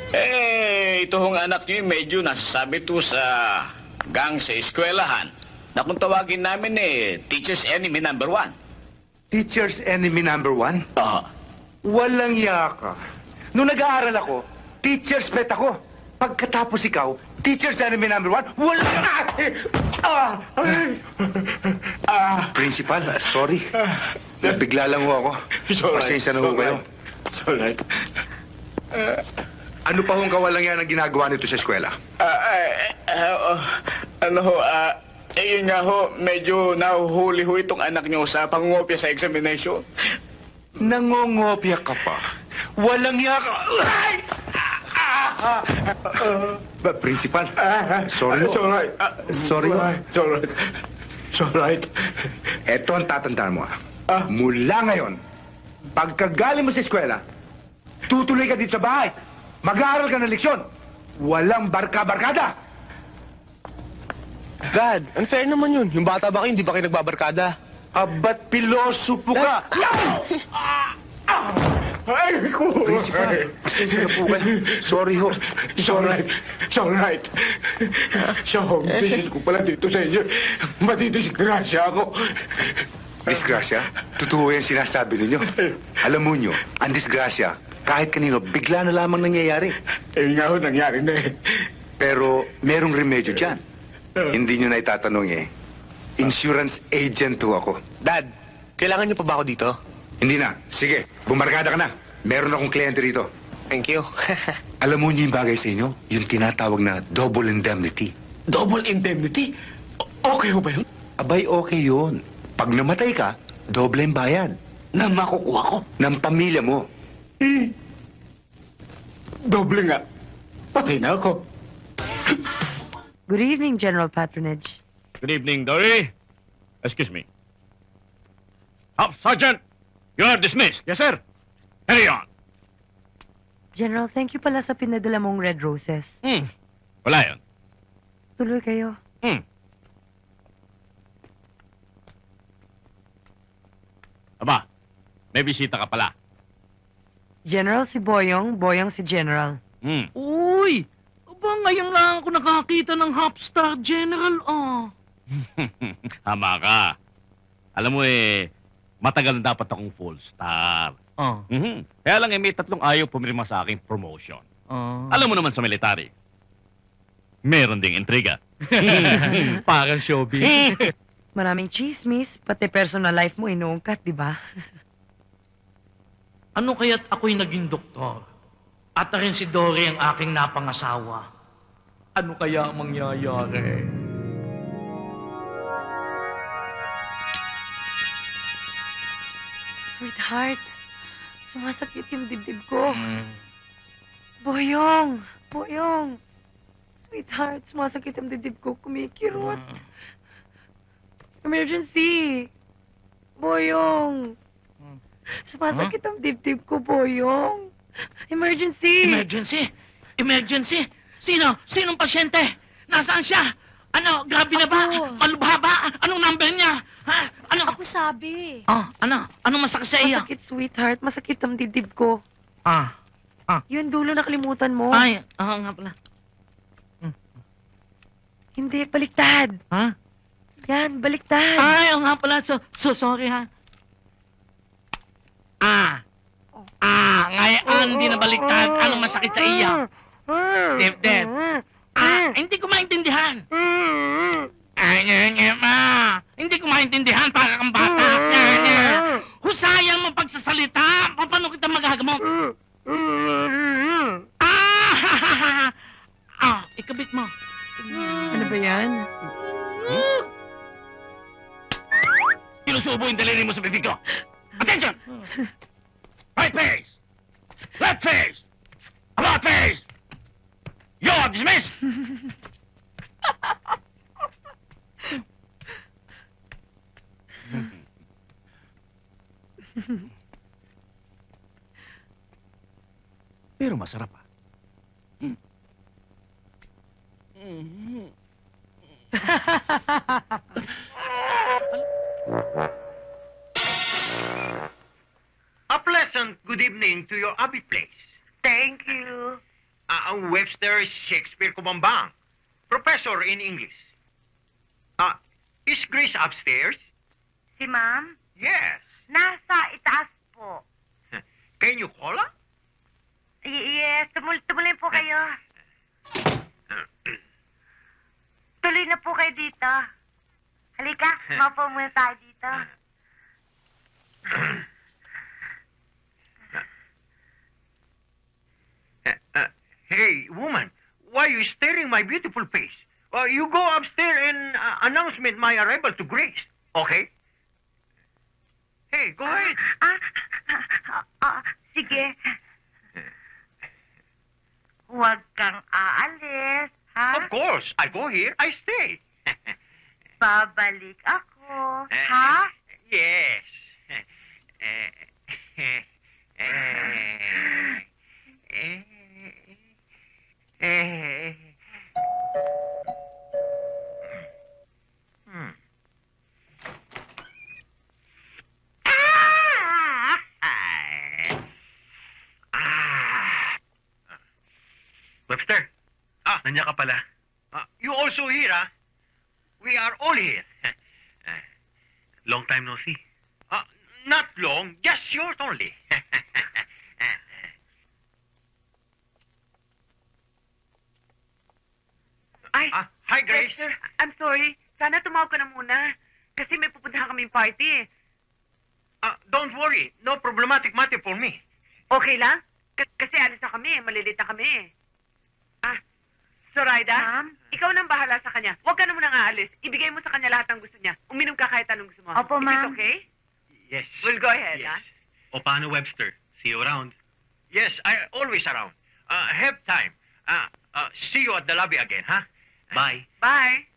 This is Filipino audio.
Ito hong anak niyo medyo nasasabi to sa gang sa eskwelahan na kung tawagin namin teacher's enemy number 1. Teacher's enemy number 1? Ah, Walang yaka. Nung nag-aaral ako, teacher's pet ako. Pagkatapos ikaw, teacher's enemy number 1, walang Principal, sorry. Nabigla lang ho ako. Pasensya na ho kayo. It's alright. Ano pa hong kawalang yan ang ginagawa nito sa eskwela? Yun nga ho, medyo nahuhuli ho itong anak niyo sa pangungopia sa examination. Nangongopya ka pa. Walang yaka. Principal, sorry ho. It's alright. Sorry ho. It's alright. It's alright. Ito ang tatandaan mo. Mula ngayon, pagkagaling mo sa eskwela, tutuloy ka dito sa bahay. Mag-aaral ka ng leksyon. Walang barka-barkada. Dad, unfair naman yun. Yung bata ba kayo, hindi ba kayo nagbabarkada? Abat pilosopo ka. Ay, ko. Principal, pasensya na po kayo. Sorry ho. It's alright. It's alright. Sa home visit ko pala dito sa inyo, matidisgrasya ako. Disgrasya? Totoo yan sinasabi ninyo. Alam mo nyo, ang disgrasya, kahit kanino, bigla na lamang nangyayari. Nga ho, nangyari na Pero merong remedyo dyan. Hindi nyo na itatanong Insurance agent ho ako. Dad, kailangan niyo pa ba ako dito? Hindi na. Sige, bumarkada ka na. Meron akong kliyente rito. Thank you. Alam mo niyo yung bagay sa inyo? Yung tinatawag na double indemnity. Double indemnity? Okay ho ba yun? Abay, okay yun. Pag namatay ka, doble ang bayad. Na makukuha ko? Ng pamilya mo. Doble nga. Patay na ako. Good evening, General Patronage. Good evening, Dory. Excuse me. Up, Sergeant! You are dismissed. Yes, sir. Carry on. General, thank you pala sa pinadala mong red roses. Wala yun. Tuloy kayo. Aba, may bisita ka pala. General si Boyong, Boyong si General. Uy! Aba, ngayon lang ako nakakita ng Hopstar General, Tama ka. Alam mo matagal na dapat akong full star. Kaya lang may 3 ayaw pumirma sa aking promotion. Alam mo naman sa military, meron ding intriga. Parang showbiz. Maraming chismis, pati personal life mo inuungkat, di ba? Ano kaya't ako'y naging doktor? At na rin si Dory ang aking napangasawa. Ano kaya ang mangyayari? Sweetheart, sumasakit yung dibdib ko. Boyong! Boyong! Sweetheart, sumasakit yung dibdib ko. Kumikirot. Emergency! Boyong! Sumasakit ang dibdib ko, Boyong. Emergency! Emergency? Emergency? Sino? Sinong pasyente? Nasaan siya? Ano, grabe na ba? Ako. Malubha ba? Anong number niya? Ha? Ano? Ako sabi. Ano? Anong masakit sa iyo? Masakit, sweetheart. Masakit ang dibdib ko. Ah. Yung dulo nakalimutan mo. Ay, nga pala. Hindi, baliktad. Ha? Yan, baliktad. Ay, nga pala. So sorry ha. Ngayon, hindi na baliktad. Anong masakit sa iyo? Dibdib. Hindi ko maintindihan. Hindi ko maintindihan para kang bata. Husayan mo pagsasalita. Paano kita magagamot? Ikabit mo. Ano ba yan? Sinusubo yung daliri mo sa bibig ko. Attention! Right face! Left face! About face! You're dismissed! Pero masarap ah. A pleasant good evening to your Abbey place. Thank you. Ang Webster Shakespeare Kumambang. Professor in English. Is Grace upstairs? Si ma'am? Yes. Nasa itaas po. Can you call her? Yes, tumuloy po kayo. Tuloy na po kayo dito. Halika, maupo muna tayo dito. Hey, woman, why are you staring my beautiful face? You go upstairs and announcement my arrival to Grace, okay? Hey, go ahead. Sige. Huwag kang aalis, ha? Of course, I go here, I stay. Babalik ako, ha? Yes. Hmm. Webster, nandiyan ka pala. You also here, ah? We are all here. Long time no see. Not long, just short only. Ay, Hi, Grace. Sir, I'm sorry. Sana tumawag ka na muna. Kasi may pupuntahan kaming party. Don't worry, no problematic matter for me. Okay lang? Kasi alis na kami. Malilit na kami. Zoraida, Ma'am? ikaw nang bahala sa kanya. Huwag ka na munang aalis. Ibigay mo sa kanya lahat ng gusto niya. Uminom ka kahit anong gusto mo. Opo, Is it ma'am. okay? Yes. We'll go ahead, Yes. O paano, Webster? See you around. Yes, I always around. Have time. See you at the lobby again, huh? Bye. Bye.